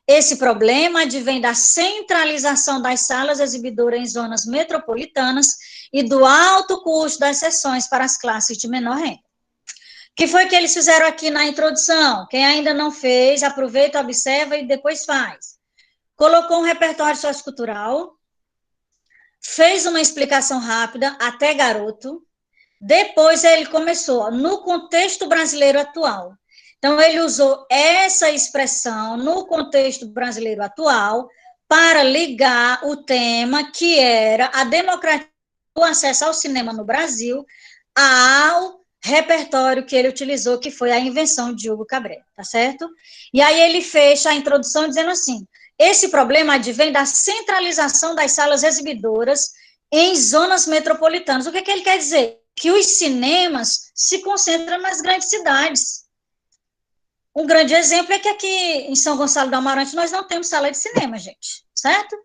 S1: Esse problema advém da centralização das salas exibidoras em zonas metropolitanas e do alto custo das sessões para as classes de menor renda. O que foi que eles fizeram aqui na introdução? Quem ainda não fez, aproveita, observa e depois faz. Colocou um repertório sociocultural, fez uma explicação rápida, até garoto, depois ele começou, no contexto brasileiro atual. Então, ele usou essa expressão no contexto brasileiro atual para ligar o tema que era a democratização do acesso ao cinema no Brasil ao repertório que ele utilizou, que foi a invenção de Hugo Cabret, tá certo? E aí ele fecha a introdução dizendo assim, esse problema advém da centralização das salas exibidoras em zonas metropolitanas. O que ele quer dizer? Que os cinemas se concentram nas grandes cidades. Um grande exemplo é que aqui em São Gonçalo do Amarante nós não temos sala de cinema, gente, certo?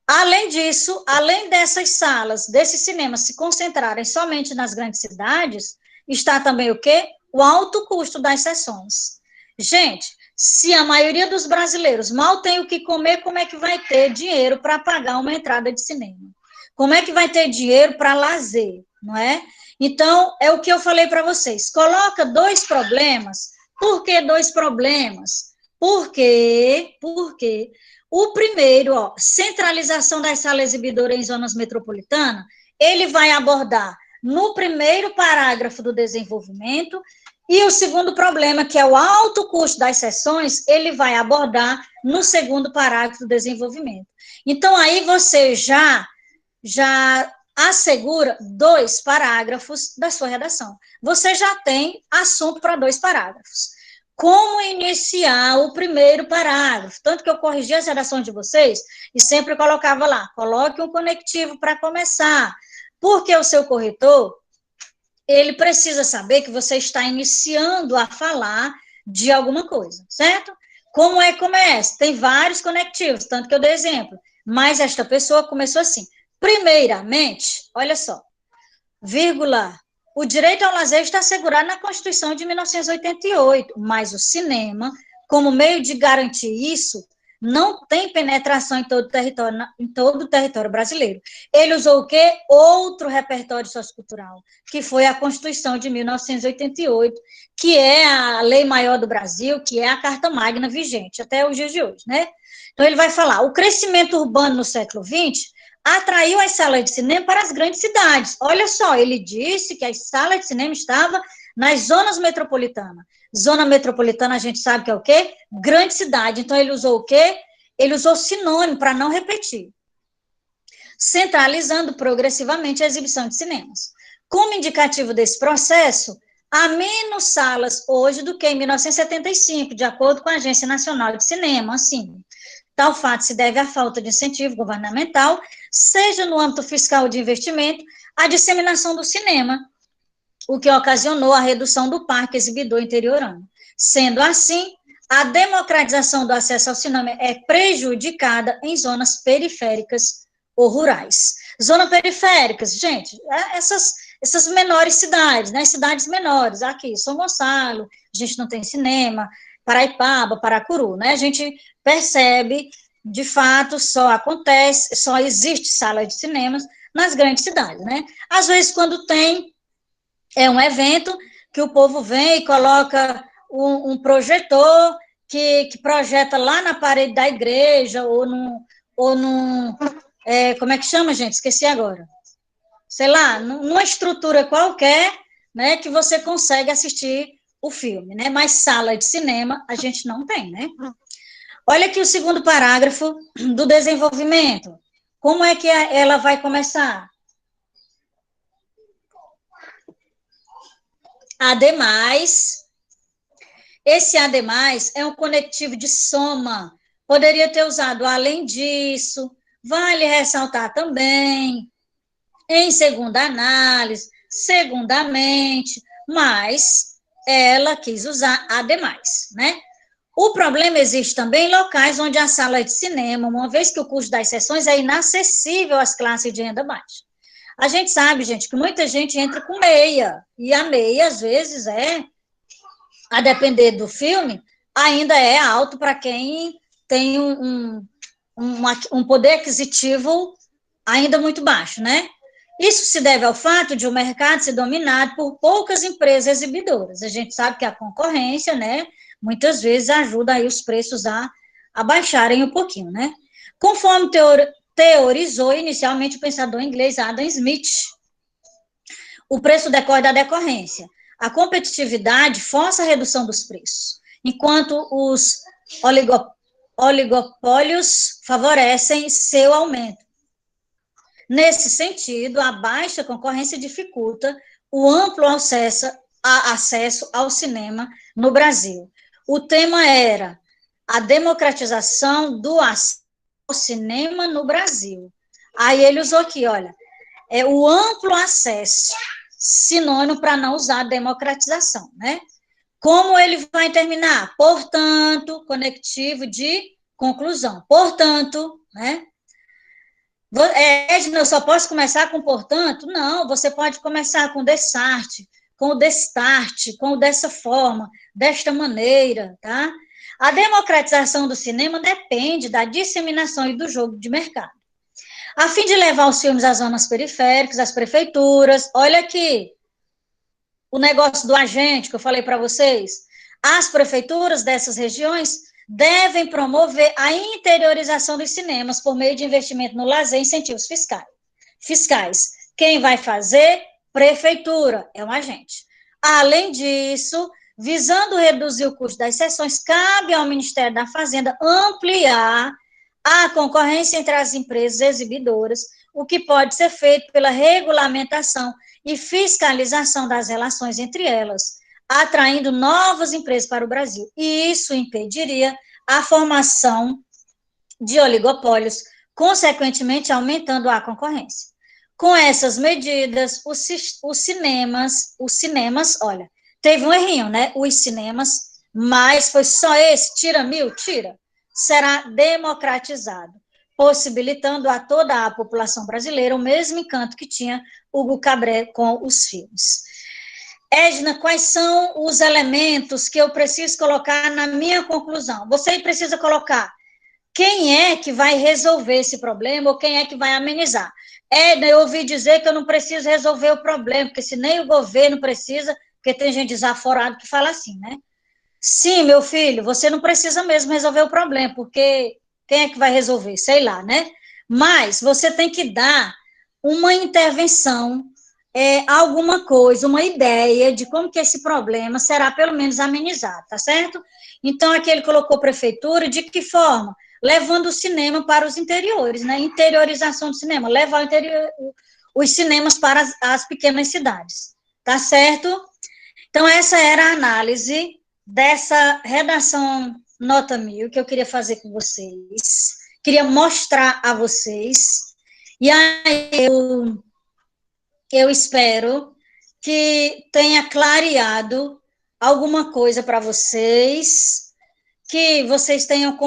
S1: Além disso, além dessas salas, desses cinemas se concentrarem somente nas grandes cidades, está também o quê? O alto custo das sessões. Gente, se a maioria dos brasileiros mal tem o que comer, como é que vai ter dinheiro para pagar uma entrada de cinema? Como é que vai ter dinheiro para lazer, não é? Então, é o que eu falei para vocês. Coloca dois problemas. Por que dois problemas? Porque o primeiro, ó, centralização das salas exibidoras em zonas metropolitanas, ele vai abordar no primeiro parágrafo do desenvolvimento, e o segundo problema, que é o alto custo das sessões, ele vai abordar no segundo parágrafo do desenvolvimento. Então, aí você já assegura 2 parágrafos da sua redação. Você já tem assunto para 2 parágrafos. Como iniciar o primeiro parágrafo? Tanto que eu corrigi as redações de vocês e sempre colocava lá, coloque um conectivo para começar. Porque o seu corretor, ele precisa saber que você está iniciando a falar de alguma coisa, certo? Como é que começa? Tem vários conectivos, tanto que eu dei exemplo. Mas esta pessoa começou assim, primeiramente, olha só, vírgula, o direito ao lazer está assegurado na Constituição de 1988, mas o cinema, como meio de garantir isso, não tem penetração em todo o território brasileiro. Ele usou o quê? Outro repertório sociocultural, que foi a Constituição de 1988, que é a lei maior do Brasil, que é a Carta Magna vigente até os dias de hoje, né? Então, ele vai falar, o crescimento urbano no século XX atraiu as salas de cinema para as grandes cidades. Olha só, ele disse que as salas de cinema estavam nas zonas metropolitanas. Zona metropolitana, a gente sabe que é o quê? Grande cidade. Então, ele usou o quê? Ele usou sinônimo para não repetir. Centralizando progressivamente a exibição de cinemas. Como indicativo desse processo, há menos salas hoje do que em 1975, de acordo com a Agência Nacional de Cinema, assim. Tal fato se deve à falta de incentivo governamental, seja no âmbito fiscal de investimento, à disseminação do cinema, o que ocasionou a redução do parque exibidor interiorano. Sendo assim, a democratização do acesso ao cinema é prejudicada em zonas periféricas ou rurais. Zonas periféricas, gente, essas menores cidades, né, cidades menores, aqui, São Gonçalo, a gente não tem cinema, Paraipaba, Paracuru, né, a gente percebe, de fato, só existe sala de cinemas nas grandes cidades, né, às vezes quando tem, É um evento que o povo vem e coloca um projetor que projeta lá na parede da igreja ou num como é que chama, gente? Esqueci agora. Sei lá, numa estrutura qualquer, né, que você consegue assistir o filme, né? Mas sala de cinema a gente não tem, né? Olha aqui o segundo parágrafo do desenvolvimento. Como é que ela vai começar? Ademais, esse ademais é um conectivo de soma. Poderia ter usado além disso, vale ressaltar também, em segunda análise, segundamente, mas ela quis usar ademais, né? O problema existe também em locais onde a sala de cinema, uma vez que o custo das sessões é inacessível às classes de renda baixa. A gente sabe, gente, que muita gente entra com meia, e a meia, às vezes, a depender do filme, ainda é alto para quem tem um poder aquisitivo ainda muito baixo, né? Isso se deve ao fato de o mercado ser dominado por poucas empresas exibidoras. A gente sabe que a concorrência, né, muitas vezes ajuda aí os preços a baixarem um pouquinho, né? Conforme teorizou inicialmente o pensador inglês Adam Smith, o preço decorre da decorrência. A competitividade força a redução dos preços, enquanto os oligopólios favorecem seu aumento. Nesse sentido, a baixa concorrência dificulta o amplo acesso ao cinema no Brasil. O tema era a democratização do acesso ao cinema no Brasil. Aí ele usou aqui, olha, o amplo acesso, sinônimo para não usar democratização, né? Como ele vai terminar? Portanto, conectivo de conclusão. Portanto, né? Edna, eu só posso começar com portanto? Não, você pode começar com destarte, com o destarte, com o dessa forma, desta maneira, tá? A democratização do cinema depende da disseminação e do jogo de mercado. A fim de levar os filmes às zonas periféricas, às prefeituras, olha aqui, o negócio do agente que eu falei para vocês, as prefeituras dessas regiões devem promover a interiorização dos cinemas por meio de investimento no lazer e incentivos fiscais. Quem vai fazer? Prefeitura, é um agente. Além disso, visando reduzir o custo das sessões, cabe ao Ministério da Fazenda ampliar a concorrência entre as empresas exibidoras, o que pode ser feito pela regulamentação e fiscalização das relações entre elas, atraindo novas empresas para o Brasil. E isso impediria a formação de oligopólios, consequentemente aumentando a concorrência. Com essas medidas, os cinemas, olha, teve um errinho, né? Os cinemas, mas foi só esse, tira 1.000, tira, será democratizado, possibilitando a toda a população brasileira o mesmo encanto que tinha Hugo Cabré com os filmes. Edna, quais são os elementos que eu preciso colocar na minha conclusão? Você precisa colocar quem é que vai resolver esse problema ou quem é que vai amenizar. Edna, eu ouvi dizer que eu não preciso resolver o problema, porque se nem o governo precisa, porque tem gente desaforada que fala assim, né? Sim, meu filho, você não precisa mesmo resolver o problema, porque quem é que vai resolver? Sei lá, né? Mas você tem que dar uma intervenção, alguma coisa, uma ideia de como que esse problema será pelo menos amenizado, tá certo? Então, aqui ele colocou prefeitura, de que forma? Levando o cinema para os interiores, né? Interiorização do cinema, levar os cinemas para as pequenas cidades, tá certo? Então, essa era a análise dessa redação nota 1000 que eu queria fazer com vocês, queria mostrar a vocês, e aí eu espero que tenha clareado alguma coisa para vocês, que vocês tenham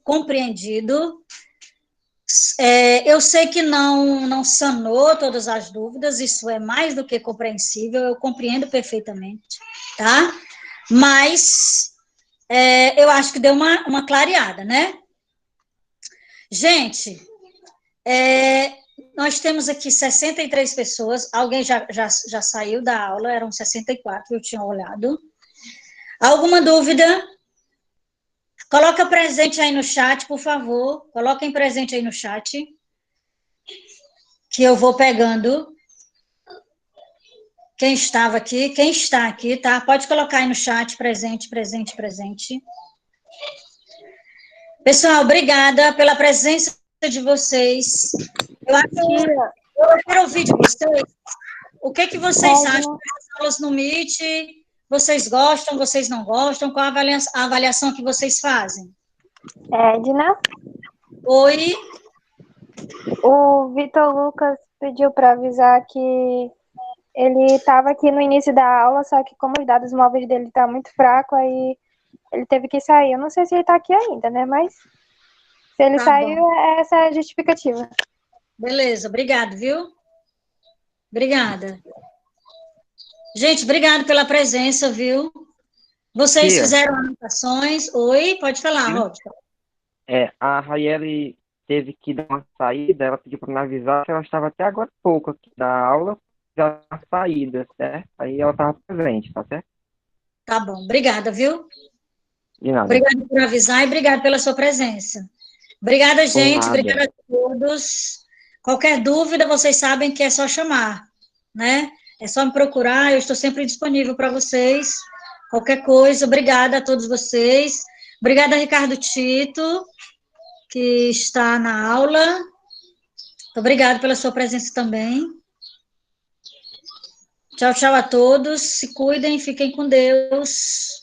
S1: compreendido. Eu sei que não sanou todas as dúvidas, isso é mais do que compreensível, eu compreendo perfeitamente, tá? Mas eu acho que deu uma clareada, né? Gente, nós temos aqui 63 pessoas, alguém já saiu da aula, eram 64, eu tinha olhado. Alguma dúvida? Coloca presente aí no chat, por favor. Coloquem presente aí no chat, que eu vou pegando. Quem estava aqui, quem está aqui, tá? Pode colocar aí no chat, presente, presente, presente. Pessoal, obrigada pela presença de vocês. Eu quero ouvir de vocês. O que vocês acham das aulas no Meet? Vocês gostam, vocês não gostam? Qual a avaliação que vocês fazem?
S4: Edna,
S1: Oi?
S4: o Vitor Lucas pediu para avisar que ele estava aqui no início da aula, só que como os dados móveis dele estão muito fracos, aí ele teve que sair. Eu não sei se ele está aqui ainda, né? Mas se ele saiu, essa é a justificativa.
S1: Beleza, obrigado, viu? Obrigada. Gente, obrigado pela presença, viu? Vocês fizeram anotações. Oi, pode falar, Robson.
S2: A Raiele teve que dar uma saída, ela pediu para me avisar que ela estava até agora há pouco aqui da aula, já na saída, certo? Aí ela estava presente, tá certo?
S1: Tá bom, obrigada, viu?
S2: De nada.
S1: Obrigada por avisar e obrigada pela sua presença. Obrigada, gente, obrigada a todos. Qualquer dúvida, vocês sabem que é só chamar, né? É só me procurar, eu estou sempre disponível para vocês. Qualquer coisa, obrigada a todos vocês. Obrigada, Ricardo Tito, que está na aula. Obrigada pela sua presença também. Tchau, tchau a todos. Se cuidem, fiquem com Deus.